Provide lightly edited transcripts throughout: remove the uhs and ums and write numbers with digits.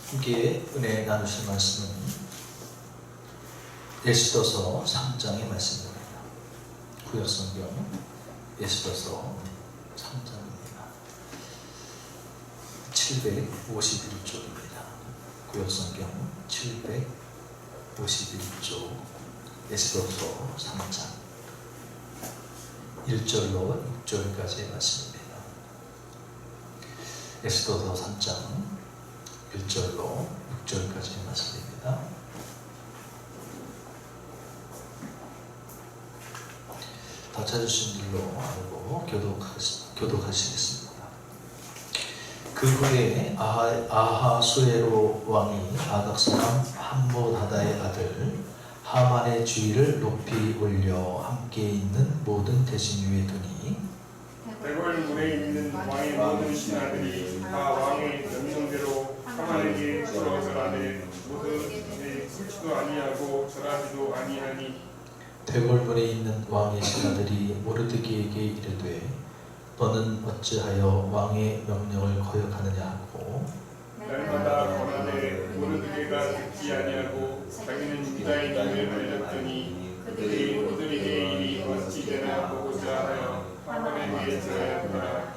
함께 은혜 나누실 말씀은 에스더서 3장의 말씀입니다. 구약성경 에스더서 3장입니다. 751쪽입니다. 구약성경 751쪽 에스더서 3장 1절로 6절까지의 말씀입니다. 에스더서 3장 1절로 6절까지의 말씀입니다. 다 찾으신 일로 알고 교독하시겠습니다. 그 후에 아하수에로 왕이 아각 사람 함므다다의 아들 하만의 주의를 높이 올려 함께 있는 모든 대신 위에 두니 대궐 문에 있는 왕의 모든 신하들이 다 왕의 명령대로 하만에게 들어가라되 모든 굴지도 아니하고 절하지도 아니하니 대궐문에 있는 왕의 신하들이 모르드게에게 이르되 너는 어찌하여 왕의 명령을 거역하느냐 하고 날마다 권하되 모르드게가 듣지 아니하고 자기는 유다의 눈을 벌렸더니 그들이 모르드게의 일이 어찌 되나 보고자 하여 하만에게 들어야하더라.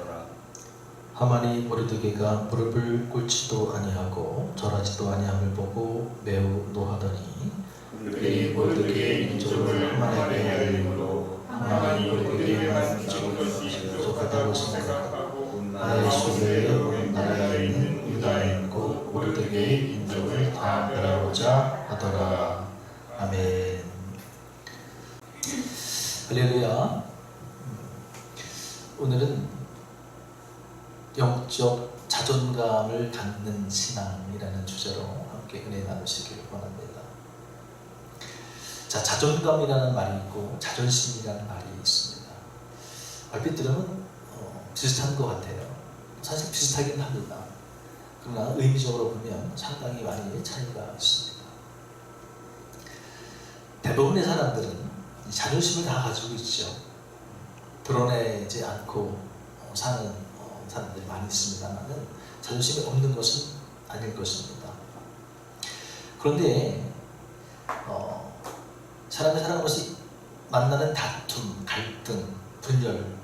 하만이 모르드게가 무릎을 꿇지도 아니하고 절하지도 아니함을 보고 매우 노하더니 그들이 모르드게의 민족을 하만에게 알림으로 하만이 모르드게만 죽은 것이 부족하다고 생각하고 나의 소유에 온 나라에 있는 유다에 있고 모르드게의 민족을 다 멸하고자 하더라. 아멘. 할렐루야. 오늘은 영적 자존감을 갖는 신앙이라는 주제로 함께 은혜 나누시기를 원합니다. 자, 자존감이라는 말이 있고 자존심이라는 말이 있습니다. 얼핏 들으면 비슷한 것 같아요. 사실 비슷하긴 합니다. 그러나 의미적으로 보면 상당히 많이 차이가 있습니다. 대부분의 사람들은 자존심을 다 가지고 있죠. 드러내지 않고 사는 사람들이 많이 있습니다만 자존심이 없는 것은 아닐 것입니다. 그런데 사람이 사는 것이 만나는 다툼, 갈등, 분열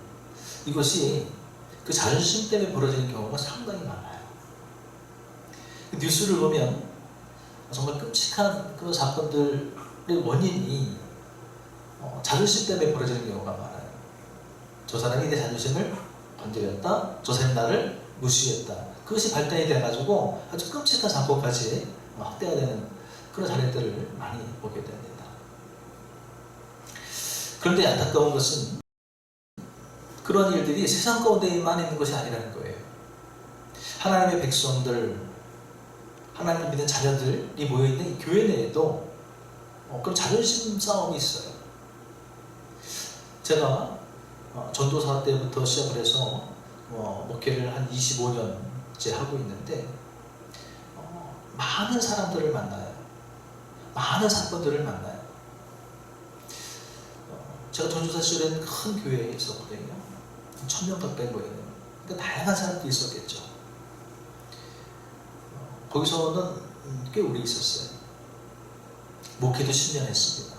이것이 그 자존심 때문에 벌어지는 경우가 상당히 많아요. 뉴스를 보면 정말 끔찍한 그런 사건들의 원인이 자존심 때문에 벌어지는 경우가 많아요. 저 사람이 내 자존심을 건드렸다, 저 사람이 나를 무시했다. 그것이 발단이 돼가지고 아주 끔찍한 사건까지 확대가 되는 그런 사례들을 많이 보게 됩니다. 그런데 안타까운 것은 그런 일들이 세상 가운데에만 있는 것이 아니라는 거예요. 하나님의 백성들, 하나님을 믿는 자녀들이 모여있는 교회 내에도 그런 자존심 싸움이 있어요. 제가 전도사 때부터 시작을 해서 목회를 한 25년째 하고 있는데 많은 사람들을 만나요. 많은 사건들을 만나요. 제가 전도사 시절에는 큰 교회에 있었거든요. 1000명 가까이 모이는. 그러니까 다양한 사람들이 있었겠죠. 거기서는 꽤 오래 있었어요. 목회도 10년 했습니다.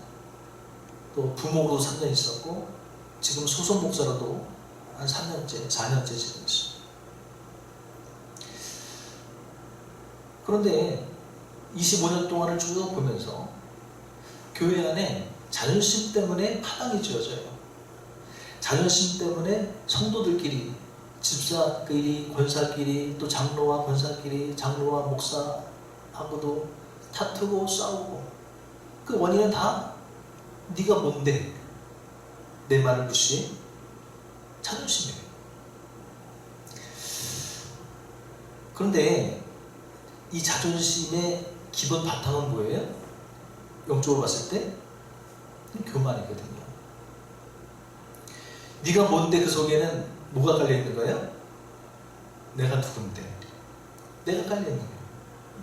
또 부목으로도 3년 있었고 지금 소속 목사로도 한 3년째, 4년째 지금 있습니다. 그런데 25년 동안을 쭉 보면서 교회 안에 자존심 때문에 파당이 지어져요. 자존심 때문에 성도들끼리, 집사끼리, 권사끼리, 또 장로와 권사끼리, 장로와 목사하고도 다투고 싸우고 그 원인은 다 네가 뭔데 내 말을 무시해? 자존심이에요. 그런데 이 자존심의 기본 바탕은 뭐예요? 영적으로 봤을 때 교만이거든요. 네가 뭔데 그 속에는 뭐가 깔려있는 거예요? 내가 누군데? 내가 깔려있는 거예요.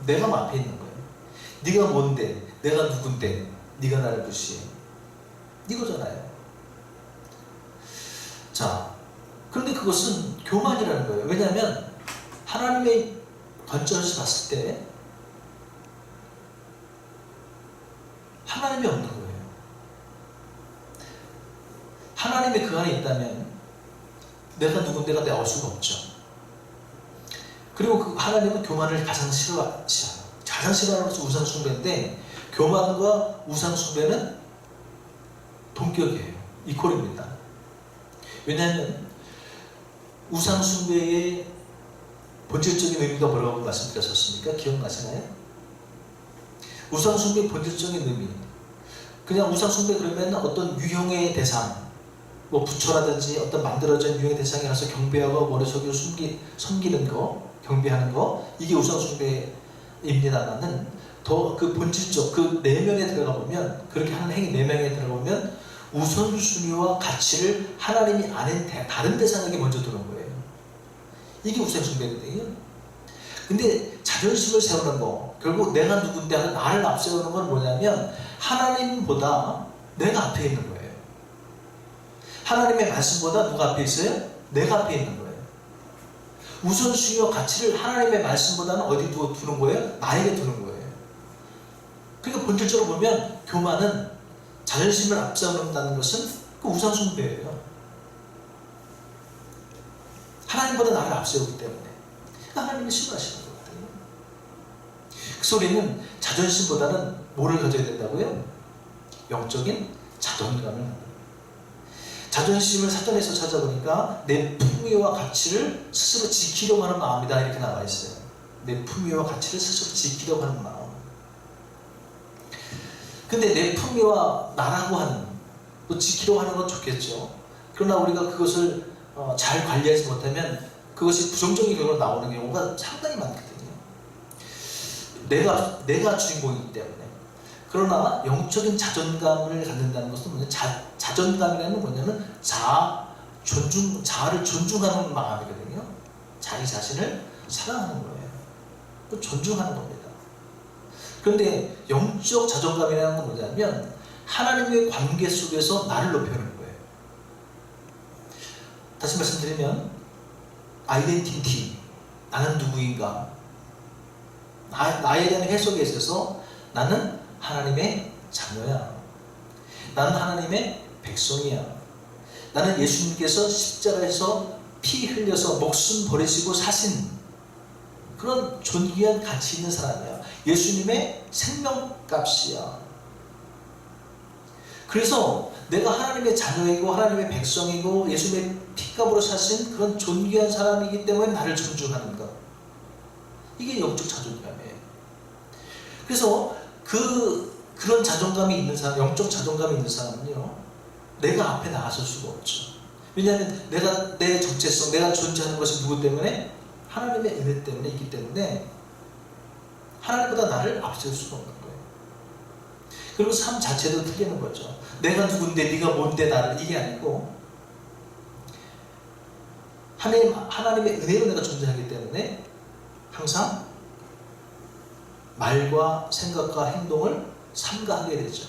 내가 앞에 있는 거예요. 네가 뭔데? 내가 누군데? 네가 나를 무시해? 이거잖아요. 자, 그런데 그것은 교만이라는 거예요. 왜냐하면 하나님의 관점에서 봤을 때 하나님이 없는 거예요. 하나님이 그 안에 있다면 내가 누군데가 나올 수가 없죠. 그리고 그 하나님은 교만을 가장 싫어하시죠. 가장 싫어하는 것이 우상숭배인데, 교만과 우상숭배는 동격이에요. 이퀄입니다. 왜냐하면 우상숭배의 본질적인 의미가 뭐라고 말씀드렸었습니까? 기억나시나요? 우상숭배의 본질적인 의미, 그냥 우상숭배 그러면 어떤 유형의 대상, 뭐 부처라든지 어떤 만들어진 유형의 대상에 가서 경배하고 머리 속에 섬기는 거, 경배하는 거, 이게 우상숭배입니다만은 더 그 본질적, 그 내면에 들어가 보면, 그렇게 하는 행위 내면에 들어가 보면 우선순위와 가치를 하나님이 아닌 다른 대상에게 먼저 두는 거예요. 이게 우상숭배거든요. 근데 자존심을 세우는 거, 결국 내가 누군데 하는 나를 앞세우는 건 뭐냐면 하나님보다 내가 앞에 있는 거예요. 하나님의 말씀보다 누가 앞에 있어요? 내가 앞에 있는 거예요. 우선순위와 가치를 하나님의 말씀보다는 어디 두는 거예요? 나에게 두는 거예요. 그러니까 본질적으로 보면 교만은, 자존심을 앞세운다는 것은 그 우상숭배예요. 하나님보다 나를 앞세우기 때문에 하나님이 싫어하시는 거거든요. 그 소리는 자존심보다는 뭐를 가져야 된다고요? 영적인 자존감을 갖는 거예요. 자존심을 사전에서 찾아보니까 내 품위와 가치를 스스로 지키려고 하는 마음이다, 이렇게 나와 있어요. 내 품위와 가치를 스스로 지키려고 하는 마음. 근데 내 품위와 나라고 하는, 또 지키려고 하는 건 좋겠죠. 그러나 우리가 그것을 잘 관리하지 못하면 그것이 부정적인 결과로 나오는 경우가 상당히 많거든요. 내가 주인공이기 때문에. 그러나 영적인 자존감을 갖는다는 것은 뭐냐? 자존감이라는 건 뭐냐면 자아를 존중하는 마음이거든요. 자기 자신을 사랑하는 거예요. 또 존중하는 겁니다. 그런데 영적 자존감이라는 건 뭐냐면 하나님의 관계 속에서 나를 높여놓는 거예요. 다시 말씀드리면 아이덴티티, 나는 누구인가, 나에 대한 해석에 있어서 나는 하나님의 자녀야, 나는 하나님의 백성이야, 나는 예수님께서 십자가에서 피 흘려서 목숨 버리시고 사신 그런 존귀한 가치 있는 사람이야. 예수님의 생명값이야. 그래서 내가 하나님의 자녀이고 하나님의 백성이고 예수님의 피값으로 사신 그런 존귀한 사람이기 때문에 나를 존중하는 것, 이게 영적 자존감이에요. 그래서 그런 자존감이 있는 사람, 영적 자존감이 있는 사람은요, 내가 앞에 나가설 수가 없죠. 왜냐하면 내 정체성, 내가 존재하는 것이 누구 때문에? 하나님의 은혜 때문에 있기 때문에 하나님보다 나를 앞세울 수가 없는 거예요. 그리고 삶 자체도 틀리는 거죠. 내가 누군데, 네가 뭔데 나를, 이게 아니고 하나님의 은혜로 내가 존재하기 때문에 항상 말과 생각과 행동을 삼가하게 되죠.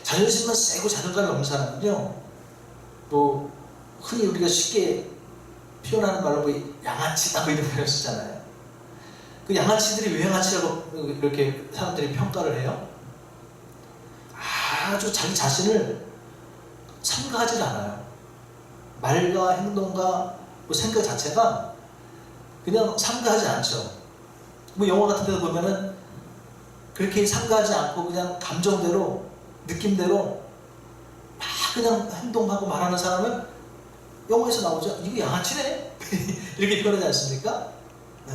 자존심만 세고 자존감이 없는 사람은요, 뭐 흔히 우리가 쉽게 표현하는 말로 뭐 양아치다, 뭐 이런 표현을 쓰잖아요. 그 양아치들이 왜 양아치라고 이렇게 사람들이 평가를 해요? 아주 자기 자신을 삼가하지 않아요. 말과 행동과 뭐 생각 자체가 그냥 삼가하지 않죠. 뭐 영화 같은 데도 보면은 그렇게 삼가하지 않고 그냥 감정대로, 느낌대로 막 그냥 행동하고 말하는 사람은 영화에서 나오죠. 이거 양아치네? 이렇게 표현하지 않습니까? 네.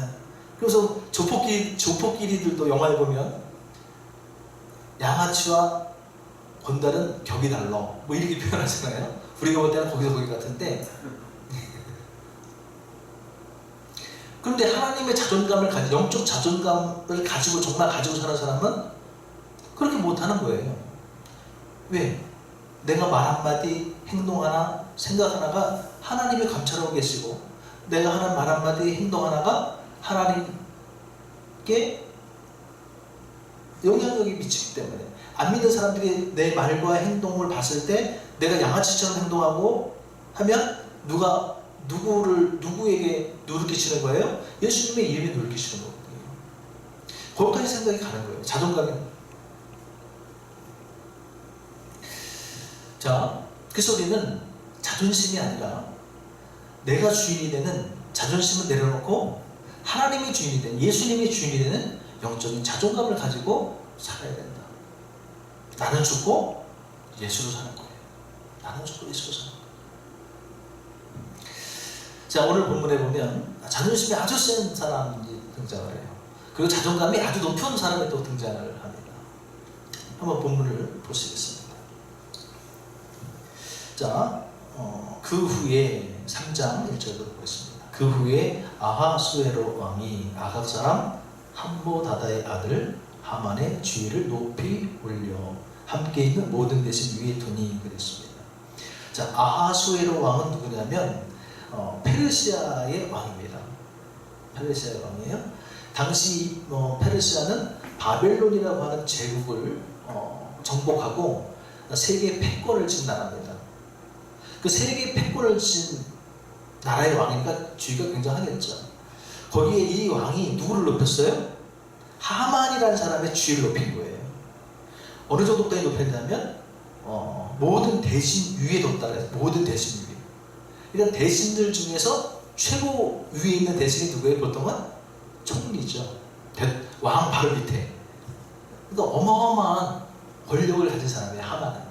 그래서 조폭끼리들도 영화에 보면 양아치와 건달은 격이 달라, 뭐 이렇게 표현하잖아요. 우리가 볼 때는 거기서 거기 같은데, 그런데 하나님의 자존감을 영적 자존감을 가지고 정말 가지고 사는 사람은 그렇게 못하는 거예요. 왜? 내가 말 한마디, 행동 하나, 생각 하나가 하나님이 감찰하고 계시고, 내가 하는 말 한마디, 행동 하나가 하나님께 영향력이 미치기 때문에, 안 믿는 사람들이 내 말과 행동을 봤을 때 내가 양아치처럼 행동하고 하면 누구에게 누를 끼치는 거예요? 예수님의 이름에 누를 끼치는 거거든요. 거기까지 생각이 가는 거예요. 자존감이. 자, 그 소리는 자존심이 아니라 내가 주인이 되는, 자존심을 내려놓고 하나님이 주인이 되는, 예수님이 주인이 되는 영적인 자존감을 가지고 살아야 된다. 나는 죽고 예수로 사는 거예요. 나는 죽고 예수로 사는 거예요. 자, 오늘 본문에 보면 자존심이 아주 센 사람이 등장을 해요. 그리고 자존감이 아주 높은 사람이 또 등장을 합니다. 한번 본문을 보시겠습니다. 자, 그 후에 3장 1절로 보겠습니다. 그 후에 아하수에로 왕이 아각 사람 함모다다의 아들 하만의 주위를 높이 올려 함께 있는 모든 대신 위에 두니 그랬습니다. 자, 아하수에로 왕은 누구냐면 페르시아의 왕입니다. 페르시아의 왕이에요. 당시 페르시아는 바벨론이라고 하는 제국을 정복하고 세계 패권을 쥔 나라입니다. 그 세계 패권을 쥔 나라의 왕이니까 주의가 굉장하겠죠. 거기에 이 왕이 누구를 높였어요? 하만이라는 사람의 주위를 높인 거예요. 어느 정도까지 높였냐면 모든 대신 위에 뒀다 그래서 모든 대신 위에. 그러니까 대신들 중에서 최고 위에 있는 대신이 누구예요? 보통은 총리죠. 왕 바로 밑에. 그러니까 어마어마한 권력을 가진 사람이에요, 하만은.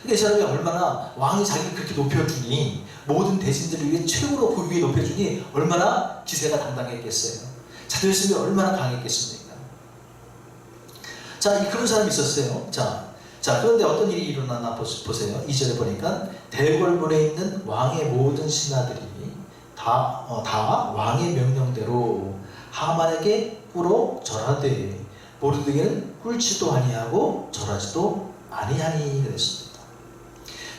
그러니까 이 사람이 얼마나, 왕이 자기를 그렇게 높여주니, 모든 대신들을 위해 최고로 그 위에 높여주니 얼마나 기세가 당당했겠어요. 자존심이 얼마나 강했겠습니까? 자, 그런 사람이 있었어요. 자, 그런데 어떤 일이 일어나나 보세요. 2절에 보니까 대궐문에 있는 왕의 모든 신하들이 다 왕의 명령대로 하만에게 꿇어 절하되 모르드게는 꿇지도 아니하고 절하지도 아니하니 그랬습니다.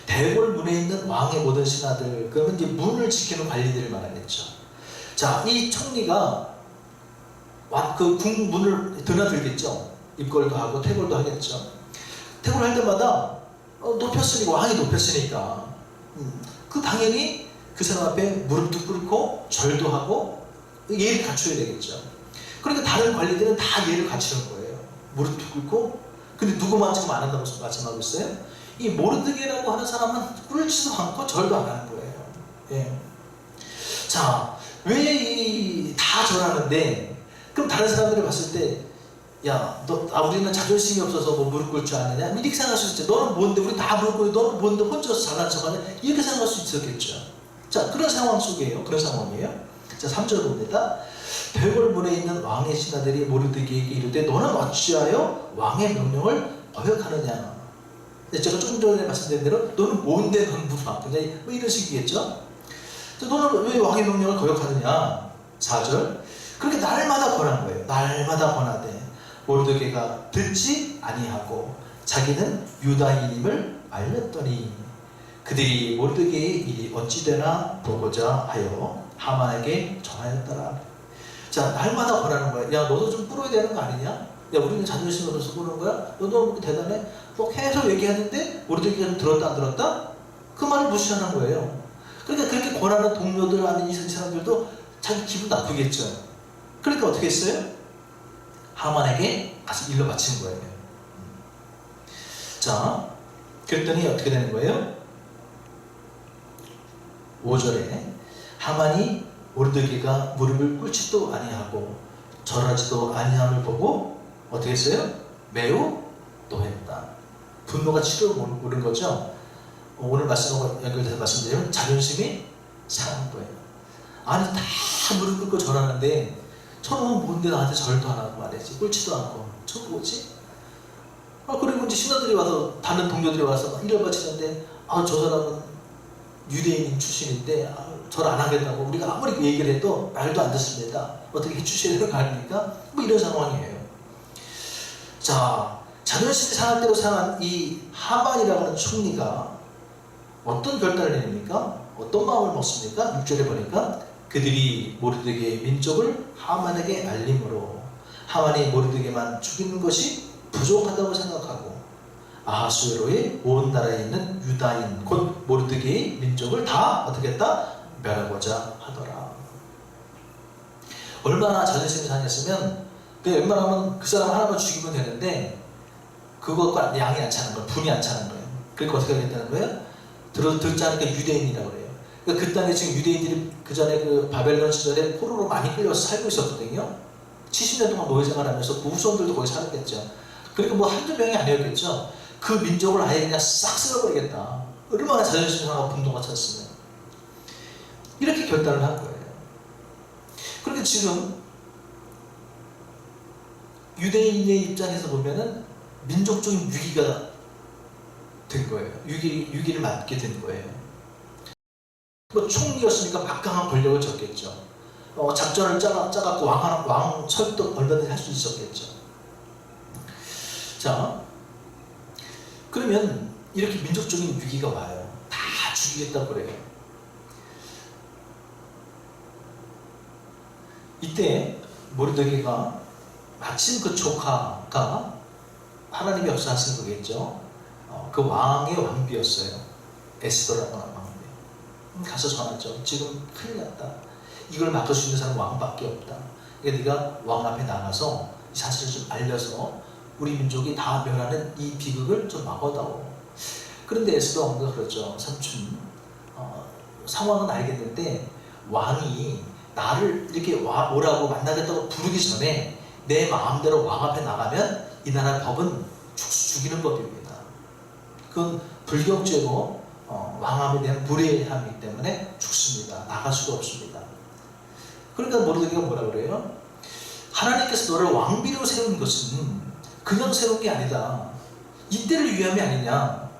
대궐문에 있는 왕의 모든 신하들, 그러면 이제 문을 지키는 관리들을 말하겠죠. 자, 이 총리가 그 궁문을 드나들겠죠. 입궐도 하고 퇴궐도 하겠죠. 퇴궐할 때마다 높였으니까, 왕이 높였으니까 그 당연히 그 사람 앞에 무릎도 꿇고 절도 하고 예를 갖춰야 되겠죠. 그러니까 다른 관리들은 다 예를 갖추는 거예요. 무릎도 꿇고. 근데 누구만 지금 안 한다고 말씀하고 있어요? 이 모르드게라고 하는 사람은 꿇지도 않고 절도 안 하는 거예요. 예. 자, 왜 다 절하는데, 그럼 다른 사람들이 봤을 때, 야, 우리는 자존심이 없어서 뭐 무릎 꿇지 않느냐? 이렇게 생각할 수 있죠. 너는 뭔데, 우리 다 무릎 꿇고, 너는 뭔데 혼자서 잘난 척하냐? 이렇게 생각할 수 있었겠죠. 자, 그런 상황 속이에요. 그런 상황이에요. 자, 3절 봅니다. 대궐문에 있는 왕의 신하들이 모르드게에게 이르되 너는 어찌하여 왕의 명령을 거역하느냐? 제가 조금 전에 말씀드린 대로 너는 뭔데 넌 무릎 아프냐? 뭐 이런 식이겠죠. 너는 왜 왕의 명령을 거역하느냐? 4절. 그렇게 날마다 권한 거예요. 날마다 권하되 모르드게가 듣지 아니하고 자기는 유다인임을 알렸더니 그들이 모르드게의 일이 어찌되나 보고자 하여 하만에게 전하였더라. 자, 날마다 권하는 거야. 야, 너도 좀 꿇어야 되는 거 아니냐? 야, 우리는 자존심을 얻어서 꿇는 거야? 너도 대단해? 뭐 계속 얘기하는데 모르드게가 좀 들었다 안 들었다? 그 말을 무시하는 거예요. 그러니까 그렇게 권하는 동료들 아닌 이 사람들도 자기 기분 나쁘겠죠. 그러니까 어떻게 했어요? 하만에게 가서 일러 바친 거예요. 자, 그랬더니 어떻게 되는 거예요? 5절에 하만이 모르드게가 무릎을 꿇지도 아니하고 절하지도 아니함을 보고 어떻게 했어요? 매우 노했다. 분노가 치러 오른 거죠. 오늘 말씀하고 연결돼서 말씀드리면 자존심이 상한 거예요. 아니 다 무릎 꿇고 절하는데 저놈은 뭔데 나한테 절도 안 하고 말이지, 꿇지도 않고 저 뭐지? 그리고 이제 신하들이 와서, 다른 동료들이 와서 일을 바치는데 저 사람은 유대인 출신인데 절 안 하겠다고 우리가 아무리 얘기를 해도 말도 안 듣습니다. 어떻게 해주셔야 되는 거 아닙니까? 뭐 이런 상황이에요. 자, 자존심이 상할 대로 상한 이 하만이라고 하는 총리가 어떤 결단을 내립니까? 어떤 마음을 먹습니까? 6절에 보니까 그들이 모르드게의 민족을 하만에게 알림으로 하만이 모르드게만 죽이는 것이 부족하다고 생각하고 아하수에로의 온 나라에 있는 유다인 곧 모르드게의 민족을 다 어떻게 했다? 멸하고자 하더라. 얼마나 자존심이 상했으면 웬만하면 그 사람 하나만 죽이면 되는데 그것과 양이 안 차는 거예요. 분이 안 차는 거예요. 그러니까 어떻게 하겠다는 거예요? 듣지 않으니까 유대인이라고 그래요. 그러니까 그 땅에 지금 유대인들이 그 전에 그 바벨론 시절에 포로로 많이 끌려서 살고 있었거든요. 70년 동안 노예 생활하면서 그 후손들도 거기 살았겠죠. 그러니까 뭐 한두 명이 아니었겠죠. 그 민족을 아예 그냥 싹 쓸어버리겠다. 얼마나 자존심 상하고 분노가 찼으면. 이렇게 결단을 한 거예요. 그렇게 지금 유대인의 입장에서 보면은 민족적인 위기가 된 거예요. 위기를 맞게 된 거예요. 뭐 총리였으니까 막강한 권력을 줬겠죠. 작전을 짜갖고 왕 설득 얼마든지 할 수 있었겠죠. 자, 그러면 이렇게 민족적인 위기가 와요. 다 죽이겠다고 그래요. 이때 모르드게가 마침 그 조카가 하나님의 역사하신 거겠죠. 그 왕의 왕비였어요. 에스더라고 하는 왕비. 가서 전하죠. 지금 큰일 났다. 이걸 막을 수 있는 사람은 왕밖에 없다. 그러니까 네가 왕 앞에 나가서 이 사실을 좀 알려서 우리 민족이 다 멸하는 이 비극을 좀 막아다오. 그런데 에스더 왕비가 그렇죠. 삼촌, 상황은 알겠는데 왕이 나를 이렇게 오라고 만나겠다고 부르기 전에 내 마음대로 왕 앞에 나가면 이 나라 법은 죽이는 법입니다. 그건 불경죄고 왕함에 대한 무례함이기 때문에 죽습니다. 나갈 수가 없습니다. 그러니까 모르드게가 뭐라 그래요? 하나님께서 너를 왕비로 세운 것은 그냥 세운 게 아니다. 이때를 위함이 아니냐.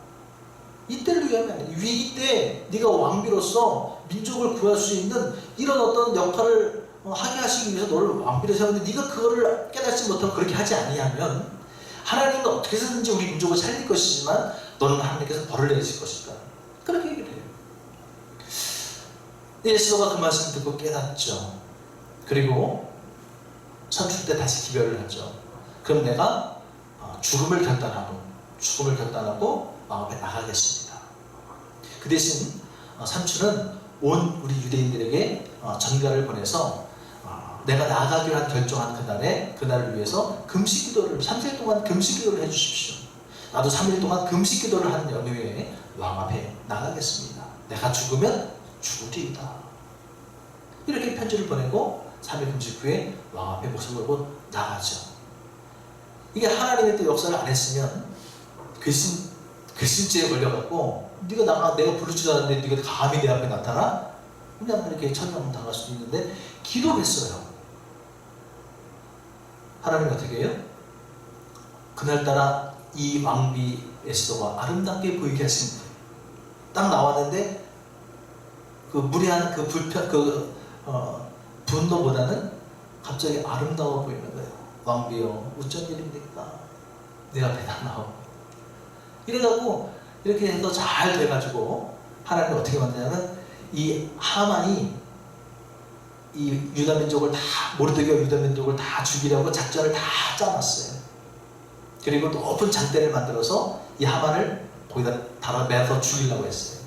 이때를 위함이 아니냐. 위기 때 네가 왕비로서 민족을 구할 수 있는 이런 어떤 역할을 하게 하시기 위해서 너를 왕비로 세웠는데 네가 그거를 깨닫지 못하고 그렇게 하지 아니하면 하나님은 어떻게 해서든지 우리 민족을 살릴 것이지만 너는 하나님께서 벌을 내리실 것이다. 그렇게 얘기를 해요. 에스더가 그 말씀 듣고 깨닫죠. 그리고 선출 때 다시 기별을 하죠. 그럼 내가 죽음을 결단하고 왕 앞에 나가겠습니다. 그 대신 삼촌은 온 우리 유대인들에게 전가를 보내서 내가 나가기로 결정한 그날을 위해서 금식기도를 3일 동안 금식기도를 해주십시오. 나도 3일 동안 금식기도를 하는 연후에 왕 앞에 나가겠습니다. 내가 죽으면 죽으리이다. 이렇게 편지를 보내고 3일 금식 후에 왕 앞에 목숨 걸고 나가죠. 이게 하나님의 또 역사를 안 했으면 괘씸죄에 걸려갖고 네가 나가 내가 부르지도 않았는데 네가 감히 내 앞에 나타나? 그냥 이렇게 천명 당할 수도 있는데 기도했어요. 하나님 어떻게 해요? 그날따라 이 왕비 에스더가 아름답게 보이게 하신 거예요. 딱 나왔는데 그 무례한 그 분노보다는 갑자기 아름다워 보이는 거예요. 왕비여 어쩐 일입니까? 내 앞에 다 나오고 이래가지고 이렇게 해서 잘 돼가지고 하나님이 어떻게 만드냐면 이 하만이 이 유다민족을 다 모르드게가 유다민족을 다 죽이려고 작전을 다 짜놨어요. 그리고 높은 장대를 만들어서 이 하만을 거기다 매서 죽이려고 했어요.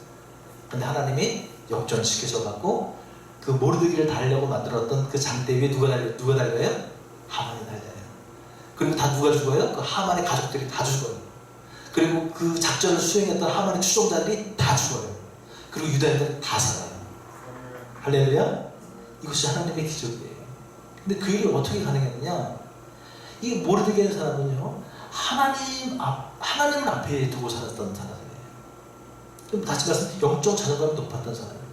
근데 하나님이 역전시키셔갖고 그 모르드게를 달려고 만들었던 그 장대 위에 누가 달려요? 하만이 달려요. 그리고 다 누가 죽어요? 그 하만의 가족들이 다 죽어요. 그리고 그 작전을 수행했던 하만의 추종자들이 다 죽어요. 그리고 유다인들은 다 살아요. 할렐루야? 이것이 하나님의 기적이에요. 근데 그 일이 어떻게 가능했느냐? 이 모르드게라는 사람은요, 하나님을 앞에 두고 살았던 사람이에요. 다시 말해서 영적 자존감이 높았던 사람이에요.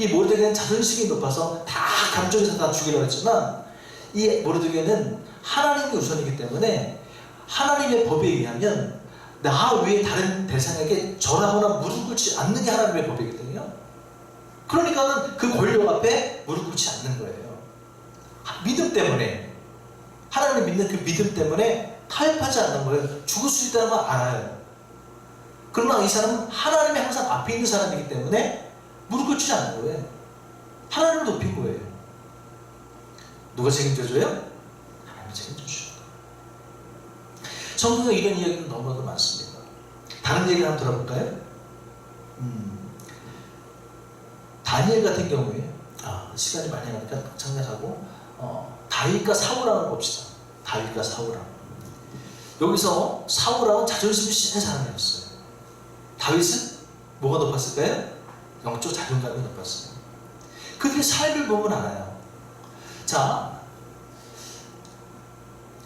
이 모르드게는 자존심이 높아서 다 감정에서 다 죽이려고 했지만 이 모르드게는 하나님이 우선이기 때문에 하나님의 법에 의하면 나 외에 다른 대상에게 절하거나 무릎 꿇지 않는 게 하나님의 법이거든요. 그러니까는 그 권력 앞에 무릎 꿇지 않는 거예요. 믿음 때문에, 하나님을 믿는 그 믿음 때문에 타협하지 않는 거예요. 죽을 수 있다는 걸 알아요. 그러나 이 사람은 하나님이 항상 앞에 있는 사람이기 때문에 무릎 꿇지 않는 거예요. 하나님을 높인 거예요. 누가 책임져줘요? 하나님이 책임져주죠. 성경에 이런 이야기는 너무나도 많습니다. 다른 얘기를 한번 들어볼까요? 다니엘 같은 경우에 시간이 많이 가니까 창략하고 다윗과 사울왕을 봅시다. 다윗과 사울왕. 여기서 사울왕은 자존심이 센 사람이었어요. 다윗은 뭐가 높았을까요? 영적 자존감이 높았어요. 그들의 삶을 보면 알아요. 자,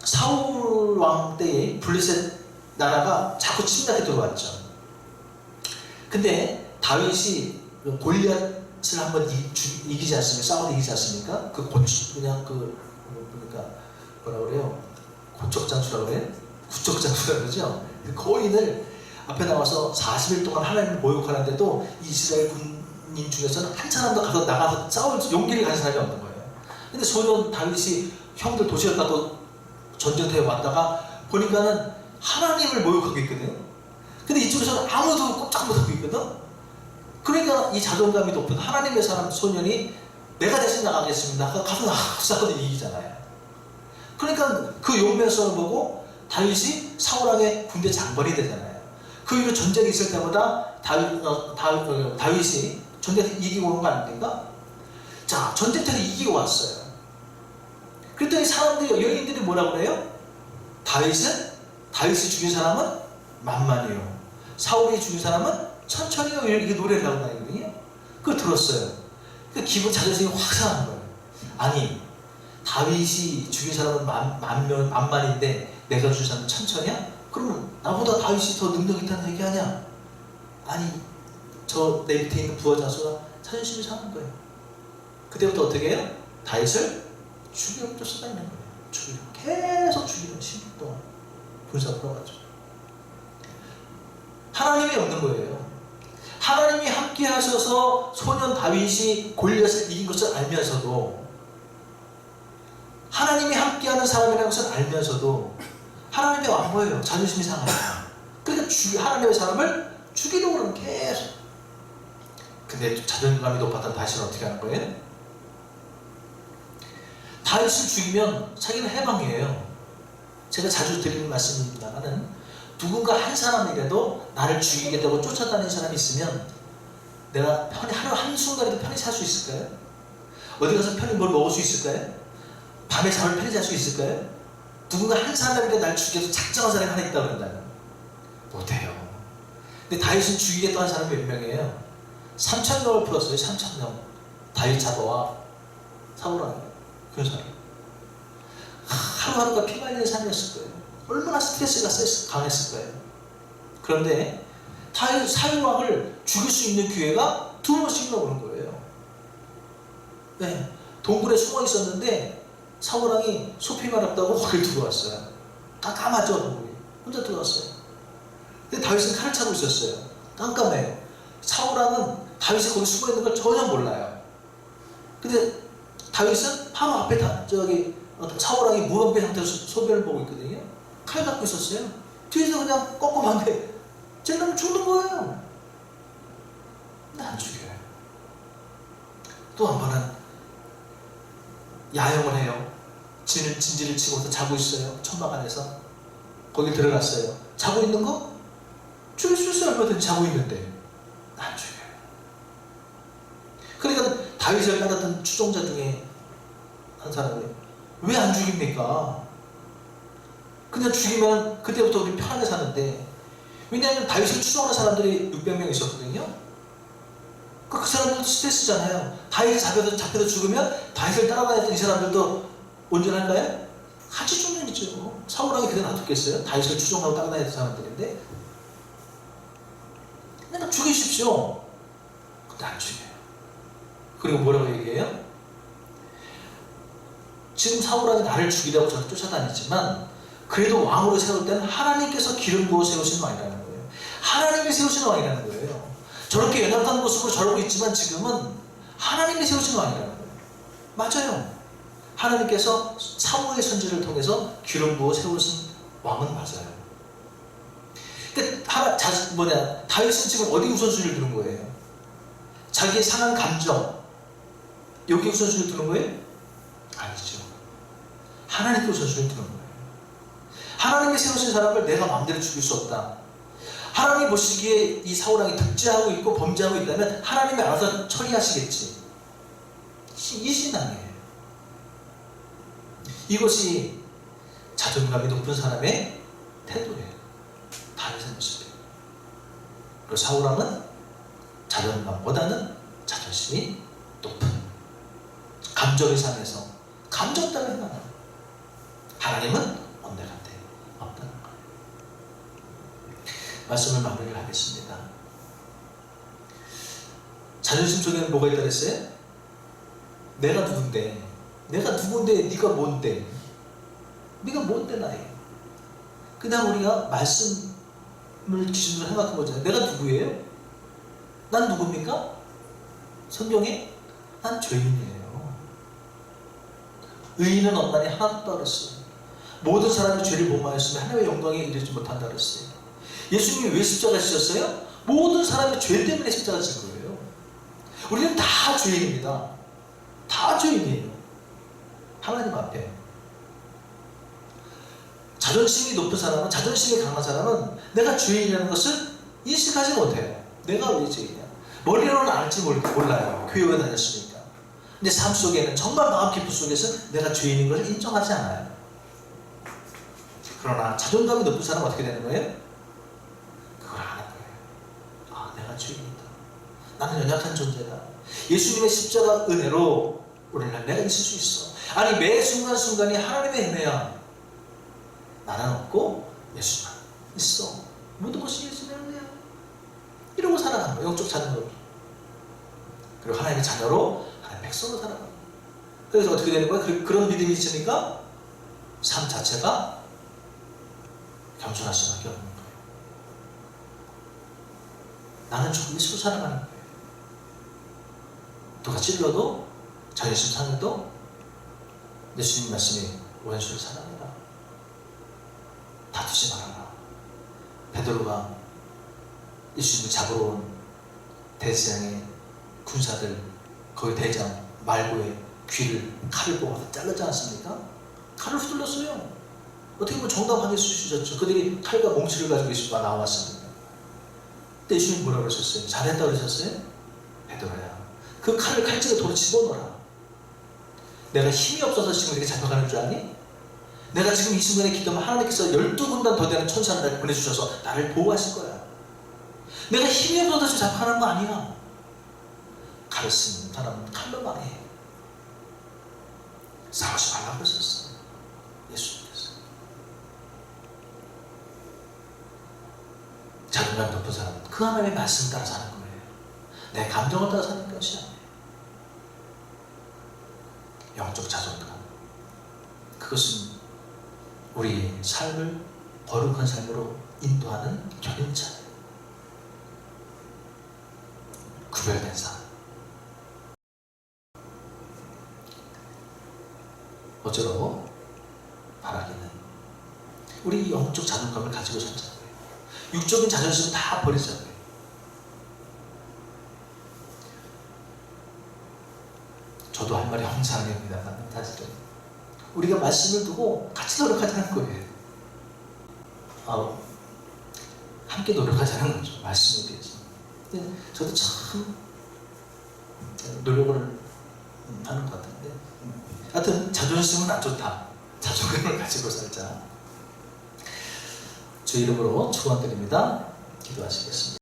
사울 왕 때에 블레셋 나라가 자꾸 침략에 들어왔죠. 근데 다윗이 골리앗을 한번 이기지 않습니까? 싸워서 이기지 않습니까? 그냥 그러니까 뭐라 그래요? 고척장수라고 그래요? 구척장수라고 그러죠? 그 거인을 앞에 나와서 40일 동안 하나님을 모욕하는데도 이스라엘 군인 중에서는 한 사람도 나가서 싸울 용기를 가진 사람이 없는 거예요. 근데 소년 다윗이 형들 도시를 가도 전쟁터에 왔다가 보니까는 하나님을 모욕하고 있거든요. 근데 이쪽에서는 아무도 꼼짝 못하고 있거든. 그러니까 이 자존감이 높은 하나님의 사람 소년이 내가 대신 나가겠습니다. 가서 싸우더니 이기잖아요. 그러니까 그 용맹성을 보고 다윗이 사울왕의 군대 장관이 되잖아요. 그 이후로 전쟁이 있을 때마다 다윗이 전쟁에서 이기고 오는 거 아닙니까? 자, 전쟁터에서 이기고 왔어요. 그랬더니 사람들이, 여인들이 뭐라고 그래요? 다윗이 죽인 사람은 만만이요, 사울이 죽인 사람은 천천히요, 이렇게 노래를 하고 다니거든요. 그걸 들었어요. 그 기분 자존심이 확 상한 거예요. 아니, 다윗이 죽인 사람은 만만인데 내가 죽인 사람은 천천히야? 그러면 나보다 다윗이 더 능력 있다는 얘기하냐? 아니, 저 내 밑에 있는 부하 장수가 자존심이 상한 거예요. 그때부터 어떻게 해요? 다윗을 죽이려고 쫓아다니는 거예요. 계속 죽이는 10년 동안 군사가 풀어가지고. 하나님이 없는 거예요. 하나님이 함께 하셔서 소년 다윗이 골리앗을 이긴 것을 알면서도, 하나님이 함께하는 사람이라는 것을 알면서도 하나님의 왕거예요. 자존심이 상하니까. 그러니까 하나님의 사람을 죽이려고 그러는 계속. 근데 자존감이 높았던 다윗은 어떻게 하는 거예요? 다윗을 죽이면 자기는 해방이에요. 제가 자주 드리는 말씀입니다만은, 누군가 한 사람이라도 나를 죽이게 되고 쫓아다니는 사람이 있으면 내가 하루 한순간에도 편히 살 수 있을까요? 어디 가서 편히 뭘 먹을 수 있을까요? 밤에 잠을 편히 잘 수 있을까요? 누군가 한 사람이라도 나를 죽여서 작정한 사람이 하나 있다고 그런다면 못해요. 근데 다윗은 죽이겠다고 한 사람이 몇 명이에요? 3,000명을 풀었어요. 3,000명. 다윗 자도와 사울왕 군사를. 하루하루가 피 말리는 삶이었을 거예요. 얼마나 스트레스가 강했을 거예요. 그런데 다윗 사울왕을 죽일 수 있는 기회가 2번씩 나오는 거예요. 네, 동굴에 숨어 있었는데 사울왕이 숲이 마렵다고 거길 들어왔어요. 깜깜하죠, 동굴이. 혼자 들어왔어요. 근데 다윗은 칼을 차고 있었어요. 깜깜해요. 사울왕은 다윗이 거기 숨어 있는 걸 전혀 몰라요. 근데 다윗은 바로 앞에 사울왕이 무방비 상태로 소변을 보고 있거든요. 칼 갖고 있었어요. 뒤에서 그냥 꺾어봤는데 쟤는 죽는 거예요. 근데 안 죽여요. 또 한 번은 야영을 해요. 진지를 치고서 자고 있어요. 천막 안에서. 거기 들어갔어요. 자고 있는 거? 죽일 수 있어요. 얼마든지 자고 있는데 안 죽여요. 그러니까 다윗을 따랐던 추종자 중에 한 사람이 왜 안 죽입니까? 그냥 죽이면 그때부터 우리 편하게 사는데. 왜냐하면 다윗을 추종하는 사람들이 600명 있었거든요. 그 사람들도 스트레스잖아요. 다윗이 잡혀서 죽으면 다윗을 따라다녔던 이 사람들도 온전할까요? 같이 죽는 있죠. 사울왕이 그래 놔뒀겠어요? 다윗을 추종하고 따라다녔던 사람들인데. 그냥 죽이십시오. 근데 안 죽여요. 그리고 뭐라고 얘기해요? 지금 사울왕이 나를 죽이려고 저를 쫓아다니지만 그래도 왕으로 세울 때는 하나님께서 기름 부어 세우신 왕이라는 거예요. 하나님이 세우신 왕이라는 거예요. 저렇게 연약한 모습으로 저러고 있지만 지금은 하나님이 세우신 왕이라는 거예요. 맞아요. 하나님께서 사무엘 선지를 통해서 기름 부어 세우신 왕은 맞아요. 그러니까 다윗은 지금 어디 우선순위를 두는 거예요? 자기의 상한 감정, 여기 우선순위를 두는 거예요? 아니죠. 하나님께 우선순위를 두는 거예요. 하나님이 세우신 사람을 내가 마음대로 죽일 수 없다. 하나님 보시기에 이 사울왕이 득죄하고 있고 범죄하고 있다면 하나님이 알아서 처리하시겠지. 이 신앙이에요. 이것이 자존감이 높은 사람의 태도예요. 다윗의 모습이에요. 그리고 사울왕은 자존감보다는 자존심이 높은, 감정의 상에서 감정 따라 행하는, 하나님은 온데간데 없다는 것. 말씀을 마무리를 하겠습니다. 자존심 속에는 뭐가 있다 그랬어요? 내가 누군데 네가 뭔데, 네가 뭔데 나에게. 그 다음 우리가 말씀을 기준으로 생각해 보잖아요. 내가 누구예요? 난 누굽니까? 성경에 난 죄인이에요. 의인은 없나니 하나도 그랬어요. 모든 사람이 죄를 범하였으면 하나님의 영광에 이르지 못한다 그랬어요. 예수님이 왜 십자가 지셨어요? 모든 사람이 죄 때문에 십자가 진 거예요. 우리는 다 죄인입니다. 다 죄인이에요. 하나님 앞에. 자존심이 높은 사람은, 자존심이 강한 사람은 내가 죄인이라는 것을 인식하지 못해요. 내가 왜 죄인이야? 머리로는 알지 몰라요. 교육을 다녔으니까. 근데 삶 속에는, 정말 마음 깊은 속에서 내가 죄인인 것을 인정하지 않아요. 그러나 자존감이 높은 사람은 어떻게 되는 거예요? 그걸 아는 거예요. 아, 내가 죄인이다. 나는 연약한 존재다. 예수님의 십자가 은혜로 오늘날 내가 있을 수 있어. 아니, 매 순간순간이 하나님의 은혜야. 나는 없고 예수만 있어. 모든 것이 예수의 은혜야. 이러고 살아가는 거예요. 영적 자녀로. 그리고 하나님의 자녀로, 하나님의 백성으로 살아가는 거예요. 그래서 어떻게 되는 거예요? 그런 믿음이 있으니까 삶 자체가 겸손할 수밖에 없는 거예요. 나는 조금 있고 살아가는 거예요. 누가 찔러도, 자존심 상해도 예수님 말씀이 원수를 사랑해라. 다투지 말아라. 베드로가 예수님을 잡으러 온 대제사장의 군사들, 거기 대장 말고의 귀를 칼을 뽑아서 자르지 않습니까? 칼을 휘둘렀어요. 어떻게 보면 정당하게 수주셨죠. 그들이 칼과 몽치를 가지고 예수가 나왔습니다. 근데 예수님이 뭐라고 그러셨어요? 잘했다고 그러셨어요? 베드로야, 그 칼을 칼집에 도로 집어넣어라. 내가 힘이 없어서 지금 이렇게 잡혀가는 줄 아니? 내가 지금 이 순간에 기도하면 하나님께서 12군단 더 되는 천사를 나를 보내주셔서 나를 보호하실 거야. 내가 힘이 없어서 지금 잡혀가는 거 아니야. 칼을 쓰는 사람은 칼로 망해. 싸우지 말라고 그러셨어요. 예수님께서. 자존감 높은 사람은 그 하나님의 말씀 따라 사는 거예요. 내 감정을 따라 사는 것이 아니에요. 영적 자존감. 그것은 우리의 삶을 거룩한 삶으로 인도하는 견인차예요. 구별된 삶. 어쩌라고? 바라기는 우리 영적 자존감을 가지고 살자고요. 육적인 자존심은 다 버리자고요. 저도 할 말이 hom상입니다만 사실은 우리가 말씀을 두고 같이 노력하자는 거예요. 함께 노력하자는 거죠. 말씀에 대해서. 근데 저도 참 노력을 하는 것 같은데, 하여튼 자존심은 안 좋다. 자존감을 가지고 살자. 주 이름으로 축원드립니다. 기도하시겠습니다.